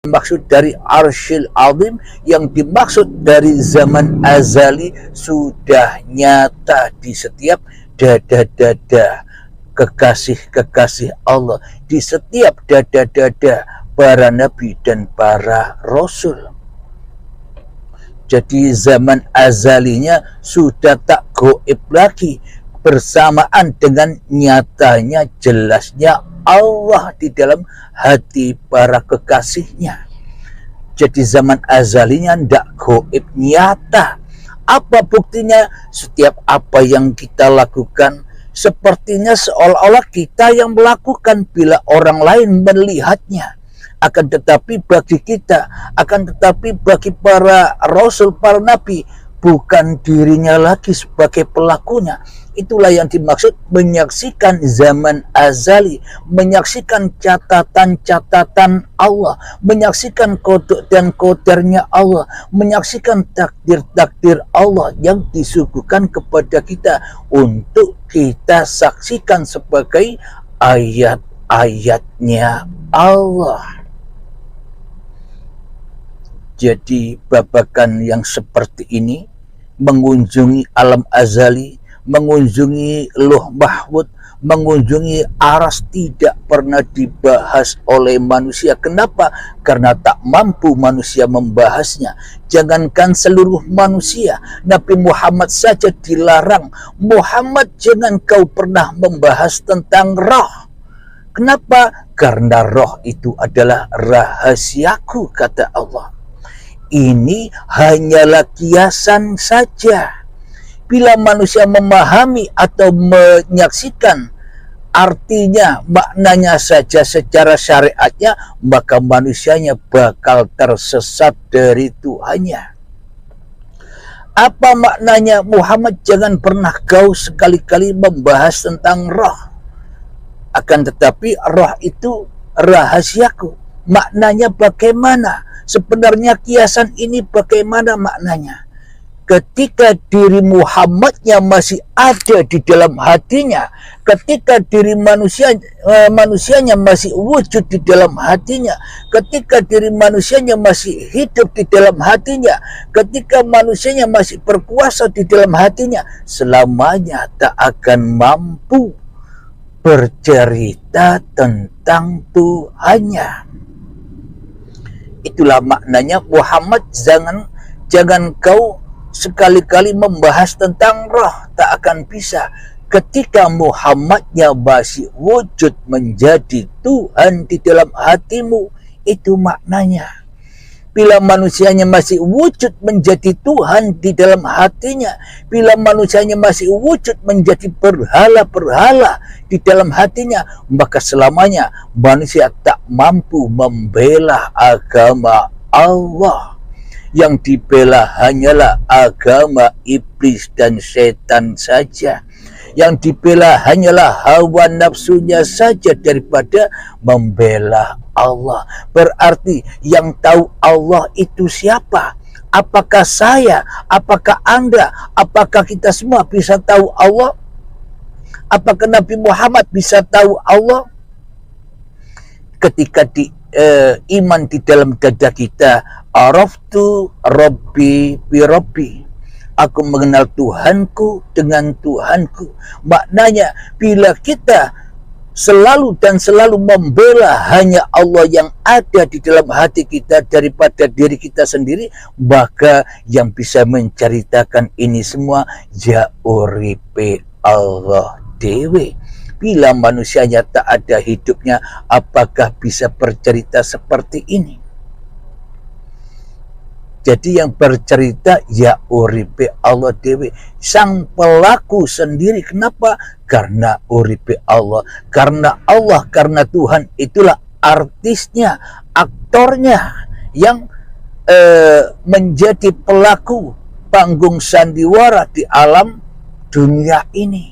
Maksud dari Arsyil Azim, yang dimaksud dari zaman azali sudah nyata di setiap dada-dada kekasih-kekasih Allah, di setiap dada-dada para nabi dan para rasul. Jadi zaman azalinya sudah tak goib lagi, bersamaan dengan nyatanya, jelasnya Allah di dalam hati para kekasihnya. Jadi zaman azalinya ndak goib, nyata. Apa buktinya? Setiap apa yang kita lakukan sepertinya seolah-olah kita yang melakukan bila orang lain melihatnya. Akan tetapi bagi kita, akan tetapi bagi para rasul, para nabi, bukan dirinya lagi sebagai pelakunya. Itulah yang dimaksud menyaksikan zaman azali, menyaksikan catatan-catatan Allah, menyaksikan kodok dan kodarnya Allah, menyaksikan takdir-takdir Allah yang disuguhkan kepada kita untuk kita saksikan sebagai ayat-ayatnya Allah. Jadi babakan yang seperti ini, mengunjungi alam azali, mengunjungi Lauh Mahfuz, mengunjungi aras, tidak pernah dibahas oleh manusia. Kenapa? Karena tak mampu manusia membahasnya. Jangankan seluruh manusia, Nabi Muhammad saja dilarang. Muhammad, jangan kau pernah membahas tentang roh. Kenapa? Karena roh itu adalah rahasiaku, kata Allah. Ini hanyalah kiasan saja. Bila manusia memahami atau menyaksikan artinya, maknanya saja secara syariatnya, maka manusianya bakal tersesat dari Tuhannya. Apa maknanya? Muhammad, jangan pernah kau sekali-kali membahas tentang roh. Akan tetapi roh itu rahasiaku. Maknanya bagaimana? Sebenarnya kiasan ini bagaimana maknanya? Ketika diri Muhammadnya masih ada di dalam hatinya, ketika diri manusianya masih wujud di dalam hatinya, ketika diri manusianya masih hidup di dalam hatinya, ketika manusianya masih berkuasa di dalam hatinya, selamanya tak akan mampu bercerita tentang Tuhannya. Itulah maknanya, Muhammad, jangan kau sekali-kali membahas tentang roh, tak akan bisa. Ketika Muhammadnya masih wujud menjadi Tuhan di dalam hatimu, itu maknanya. Bila manusianya masih wujud menjadi Tuhan di dalam hatinya, bila manusianya masih wujud menjadi berhala-berhala di dalam hatinya, maka selamanya manusia tak mampu membela agama Allah. Yang dibela hanyalah agama iblis dan setan saja. Yang dibela hanyalah hawa nafsunya saja daripada membela Allah. Berarti yang tahu Allah itu siapa? Apakah saya? Apakah Anda? Apakah kita semua bisa tahu Allah? Apakah Nabi Muhammad bisa tahu Allah? Ketika iman di dalam dada kita, araftu rabbi bi rabbi, aku mengenal Tuhanku dengan Tuhanku. Maknanya bila kita selalu dan selalu membela hanya Allah yang ada di dalam hati kita daripada diri kita sendiri, maka yang bisa menceritakan ini semua ya uripe Allah dewe. Bila manusianya tak ada hidupnya, apakah bisa bercerita seperti ini? Jadi yang bercerita ya uripe Allah dewe, sang pelaku sendiri. Kenapa? Karena uripe Allah, karena Allah, karena Tuhan. Itulah artisnya, aktornya yang menjadi pelaku panggung sandiwara di alam dunia ini.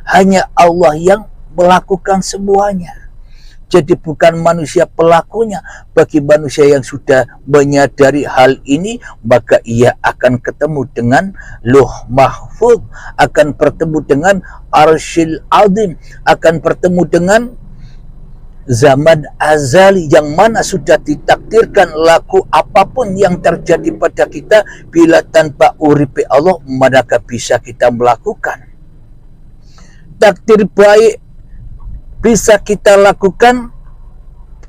Hanya Allah yang melakukan semuanya. Jadi bukan manusia pelakunya. Bagi manusia yang sudah menyadari hal ini, maka ia akan ketemu dengan Lauh Mahfuz, akan bertemu dengan Arsyil Azim, akan bertemu dengan zaman azali yang mana sudah ditakdirkan laku apapun yang terjadi pada kita, bila tanpa uripe Allah manakah bisa kita melakukan. Takdir baik bisa kita lakukan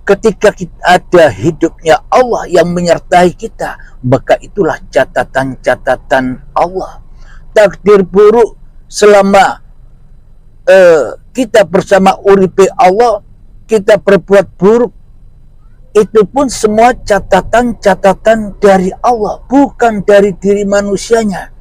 ketika kita ada hidupnya Allah yang menyertai kita, maka itulah catatan-catatan Allah. Takdir buruk selama kita bersama uripe Allah, kita berbuat buruk, itu pun semua catatan-catatan dari Allah, bukan dari diri manusianya.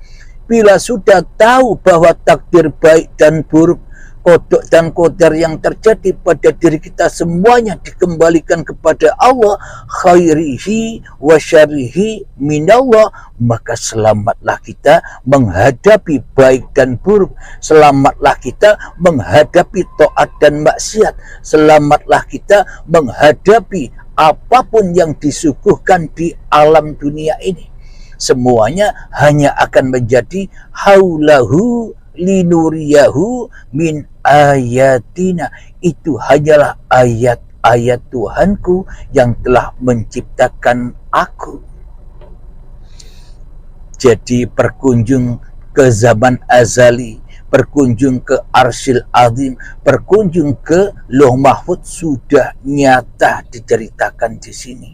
Bila sudah tahu bahwa takdir baik dan buruk, kodok dan qadar yang terjadi pada diri kita semuanya dikembalikan kepada Allah, khairihi wa syarihi minallah, maka selamatlah kita menghadapi baik dan buruk, selamatlah kita menghadapi taat dan maksiat, selamatlah kita menghadapi apapun yang disuguhkan di alam dunia ini. Semuanya hanya akan menjadi haulahu linuriyahu min ayatina. Itu hanyalah ayat-ayat Tuhanku yang telah menciptakan aku. Jadi berkunjung ke zaman azali, berkunjung ke Arsyil Azim, berkunjung ke Lauh Mahfuz sudah nyata diceritakan di sini.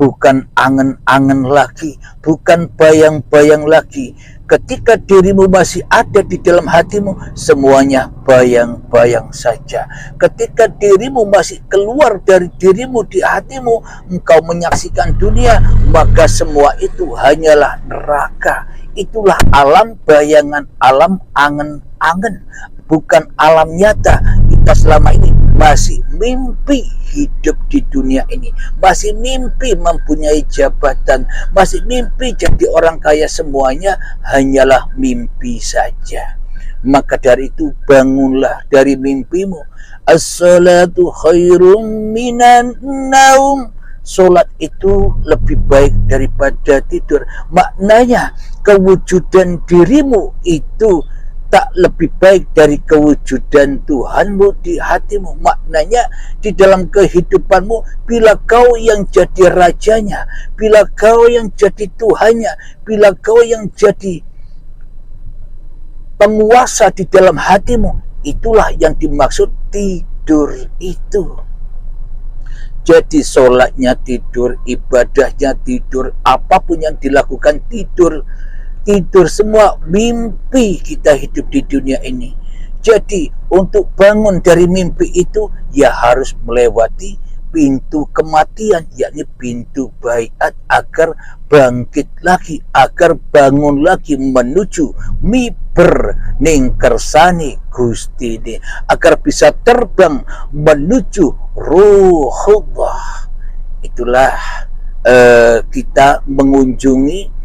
Bukan angan-angan lagi, bukan bayang-bayang lagi. Ketika dirimu masih ada di dalam hatimu, semuanya bayang-bayang saja. Ketika dirimu masih keluar dari dirimu di hatimu, engkau menyaksikan dunia, maka semua itu hanyalah neraka. Itulah alam bayangan, alam angan-angan, bukan alam nyata. Kita selama ini masih mimpi hidup di dunia ini, masih mimpi mempunyai jabatan, masih mimpi jadi orang kaya, semuanya hanyalah mimpi saja. Maka dari itu bangunlah dari mimpimu. As-salatu khairum minan naum. Solat itu lebih baik daripada tidur. Maknanya kewujudan dirimu itu tak lebih baik dari kewujudan Tuhanmu di hatimu. Maknanya di dalam kehidupanmu, bila kau yang jadi rajanya, bila kau yang jadi Tuhannya, bila kau yang jadi penguasa di dalam hatimu, itulah yang dimaksud tidur itu. Jadi sholatnya tidur, ibadahnya tidur, apapun yang dilakukan tidur. Tidur semua mimpi kita hidup di dunia ini. Jadi untuk bangun dari mimpi itu, ya harus melewati pintu kematian, yakni pintu baiat, agar bangkit lagi, agar bangun lagi menuju miber ning kersani Gusti ini, agar bisa terbang menuju ruhullah. Itulah kita mengunjungi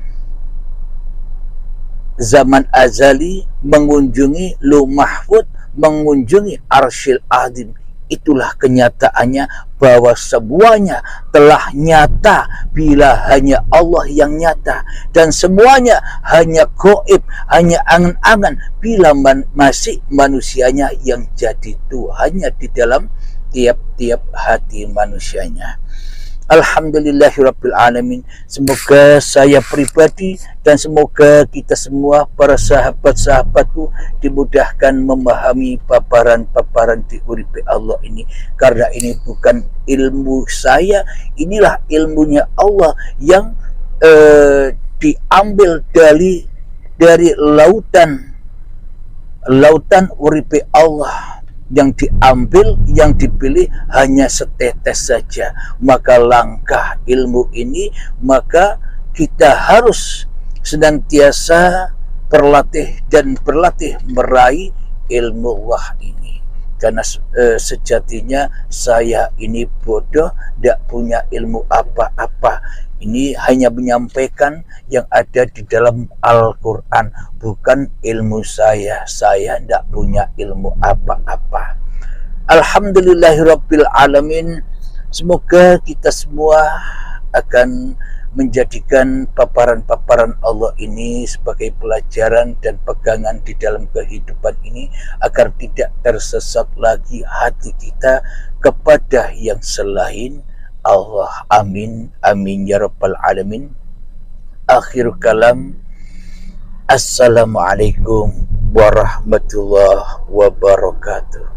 zaman azali, mengunjungi Lauh Mahfuz, mengunjungi Arsyil Azim. Itulah kenyataannya bahwa semuanya telah nyata bila hanya Allah yang nyata, dan semuanya hanya gaib, hanya angan-angan bila masih manusianya yang jadi Tuhannya di dalam tiap-tiap hati manusianya. Alhamdulillahirabbil alamin. Semoga saya pribadi dan semoga kita semua para sahabat-sahabatku dimudahkan memahami paparan-paparan di uripe Allah ini, karena ini bukan ilmu saya, inilah ilmunya Allah yang diambil dari lautan uripe Allah, yang diambil, yang dipilih hanya setetes saja. Maka langkah ilmu ini, maka kita harus senantiasa berlatih dan berlatih meraih ilmu Allah ini. Karena sejatinya saya ini bodoh, tidak punya ilmu apa-apa. Ini hanya menyampaikan yang ada di dalam Al-Quran, bukan ilmu saya. Saya tidak punya ilmu apa-apa. Alhamdulillahirabbil alamin. Semoga kita semua akan menjadikan paparan-paparan Allah ini sebagai pelajaran dan pegangan di dalam kehidupan ini, agar tidak tersesat lagi hati kita kepada yang selain Allah. Amin, amin ya rabbal alamin. Akhir kalam, assalamualaikum warahmatullahi wabarakatuh.